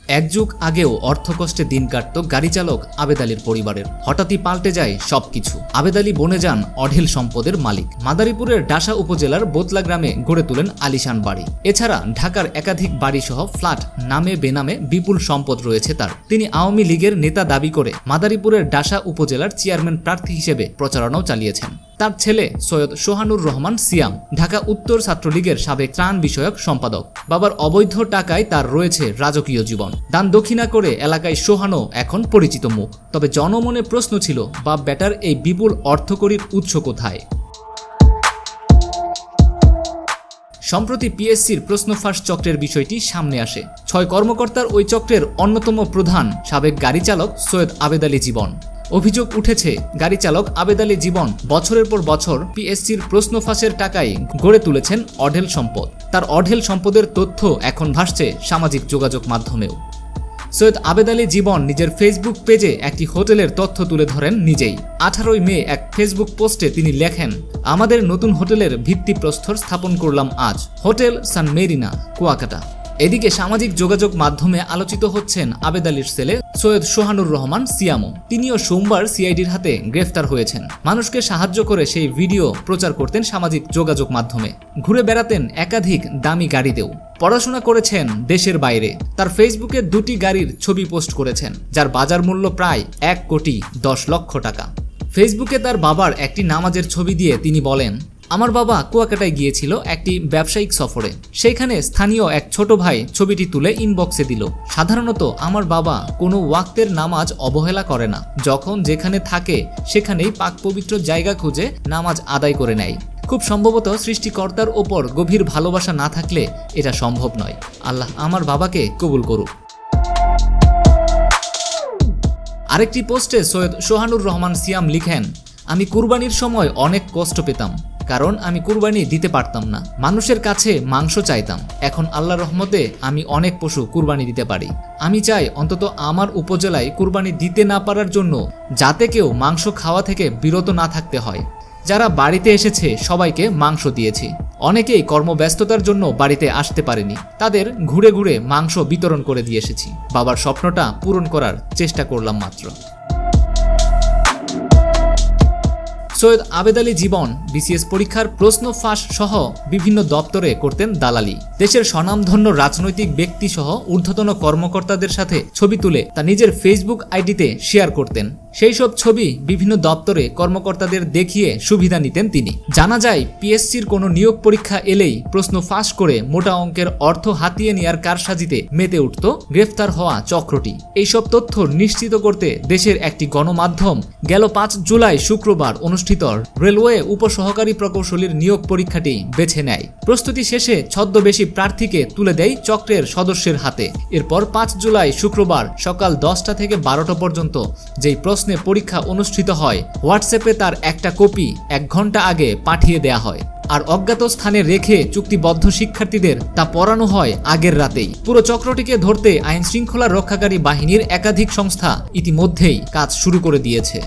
এক যুগ আগেও অর্থকষ্টে দিন কাটত গাড়ি চালক আবেদ আলীর পরিবারের। হঠাৎই পাল্টে যায় সবকিছু। আবেদ আলী বনে যান অঢেল সম্পদের মালিক। মাদারীপুরের ডাসা উপজেলার বোতলা গ্রামে গড়ে তোলেন আলিশান বাড়ি। এছাড়া ঢাকার একাধিক বাড়িসহ ফ্ল্যাট, নামে বেনামে বিপুল সম্পদ রয়েছে তার। তিনি আওয়ামী লীগের নেতা দাবি করে মাদারীপুরের ডাসা উপজেলার চেয়ারম্যান প্রার্থী হিসেবে প্রচারণাও চালিয়েছেন। তার ছেলে সৈয়দ সোহানুর রহমান সিয়াম ঢাকা উত্তর ছাত্রলীগের সাবেক ত্রাণ বিষয়ক সম্পাদক। বাবার অবৈধ টাকায় তার রয়েছে রাজকীয় জীবন। দান দক্ষিণা করে এলাকায় সোহানো এখন পরিচিত মুখ। তবে জনমনে প্রশ্ন ছিল, বাপ বেটার এই বিপুল অর্থকরীর উৎস কোথায়? সম্প্রতি পিএসসির প্রশ্ন ফাঁস চক্রের বিষয়টি সামনে আসে। 6 কর্মকর্তার ওই চক্রের অন্যতম প্রধান সাবেক গাড়ি চালক সৈয়দ আবেদ আলী জীবন। অভিযোগ উঠেছে, গাড়ি চালক আবেদ আলী জীবন বছরের পর বছর পিএসসির প্রশ্ন ফাঁসের টাকায় গড়ে তুলেছেন অঢেল সম্পদ। তার অঢেল সম্পদের তথ্য এখন ভাসছে সামাজিক যোগাযোগ মাধ্যমেও। সৈয়দ আবেদ আলী জীবন নিজের ফেসবুক পেজে একটি হোটেলের তথ্য তুলে ধরেন নিজেই। 18 মে এক ফেসবুক পোস্টে তিনি লেখেন, আমাদের নতুন হোটেলের ভিত্তিপ্রস্তর স্থাপন করলাম আজ, হোটেল সান মেরিনা, কুয়াকাটা। এদিকে সামাজিক যোগাযোগ মাধ্যমে আলোচিত হচ্ছেন আবেদ আলীর ছেলে সৈয়দ সোহানুর রহমান সিয়ামও। তিনিও সোমবার সিআইডির হাতে গ্রেফতার হয়েছেন। মানুষকে সাহায্য করে সেই ভিডিও প্রচার করতেন সামাজিক যোগাযোগ মাধ্যমে। ঘুরে বেড়াতেন একাধিক দামি গাড়িতেও। পড়াশোনা করেছেন দেশের বাইরে। তার ফেসবুকে 2টি গাড়ির ছবি পোস্ট করেছেন, যার বাজার মূল্য প্রায় 1,10,00,000 টাকা। ফেসবুকে তার বাবার একটি নামাজের ছবি দিয়ে তিনি বলেন, আমার বাবা কুয়াকাটায় গিয়েছিল একটি ব্যবসায়িক সফরে। সেইখানে স্থানীয় এক ছোট ভাই ছবিটি তুলে ইনবক্সে দিল। সাধারণত আমার বাবা কোনো ওয়াক্তের নামাজ অবহেলা করে না। যখন যেখানে থাকে সেখানেই পাক পবিত্র জায়গা খুঁজে নামাজ আদায় করে নেয়। খুব সম্ভবত সৃষ্টিকর্তার ওপর গভীর ভালোবাসা না থাকলে এটা সম্ভব নয়। আল্লাহ আমার বাবাকে কবুল করুক। আরেকটি পোস্টে সৈয়দ সোহানুর রহমান সিয়াম লিখেন, আমি কুরবানির সময় অনেক কষ্ট পেতাম, কারণ আমি কুরবানি দিতে পারতাম না। মানুষের কাছে মাংস চাইতাম। এখন আল্লাহর রহমতে আমি অনেক পশু কুরবানি দিতে পারি। আমি চাই অন্তত আমার উপজেলায় কুরবানি দিতে না পারার জন্য যাতে কেউ মাংস খাওয়া থেকে বিরত না থাকতে হয়। যারা বাড়িতে এসেছে সবাইকে মাংস দিয়েছি। অনেকেই কর্মব্যস্ততার জন্য বাড়িতে আসতে পারেনি, তাদের ঘুরে ঘুরে মাংস বিতরণ করে দিয়ে এসেছি। বাবার স্বপ্নটা পূরণ করার চেষ্টা করলাম মাত্র। সৈয়দ আবেদ আলী জীবন বিসিএস পরীক্ষার প্রশ্ন ফাঁস সহ বিভিন্ন দপ্তরে করতেন দালালি। দেশের স্বনামধন্য রাজনৈতিক ব্যক্তি সহ ঊর্ধ্বতন কর্মকর্তাদের সাথে ছবি তুলে তা নিজের ফেসবুক আইডিতে শেয়ার করতেন। সেই সব ছবি বিভিন্ন দপ্তরে কর্মকর্তাদের দেখিয়ে সুবিধা নিতেন তিনি। জানা যায়, পিএসসির কোনো নিয়োগ পরীক্ষা এলেই প্রশ্ন ফাঁস করে মোটা অঙ্কের অর্থ হাতিয়ে নেওয়ার কারসাজিতে মেতে উঠত গ্রেফতার হওয়া চক্রটি। এইসব তথ্য নিশ্চিত করতে দেশের একটি গণমাধ্যম গেল 5 জুলাই শুক্রবার অনুষ্ঠিত রেলওয়ে উপসহকারী প্রকৌশলীর নিয়োগ পরীক্ষাটি বেছে নেয়। প্রস্তুতি শেষে ছদ্মবেশী প্রার্থীকে তুলে দেয় চক্রের সদস্যের হাতে। এরপর 5 জুলাই শুক্রবার সকাল 10টা থেকে 12টা পর্যন্ত যেই প্রশ্নে পরীক্ষা অনুষ্ঠিত হয়, হোয়াটসঅ্যাপে তার একটা কপি 1 ঘন্টা আগে পাঠিয়ে দেয়া হয়। আর অজ্ঞাত স্থানে রেখে চুক্তিবদ্ধ শিক্ষার্থীদের তা পড়ানো হয় আগের রাতেই। পুরো চক্রটিকে ধরতে আইন শৃঙ্খলা রক্ষাকারী বাহিনীর একাধিক সংস্থা ইতিমধ্যেই কাজ শুরু করে দিয়েছে।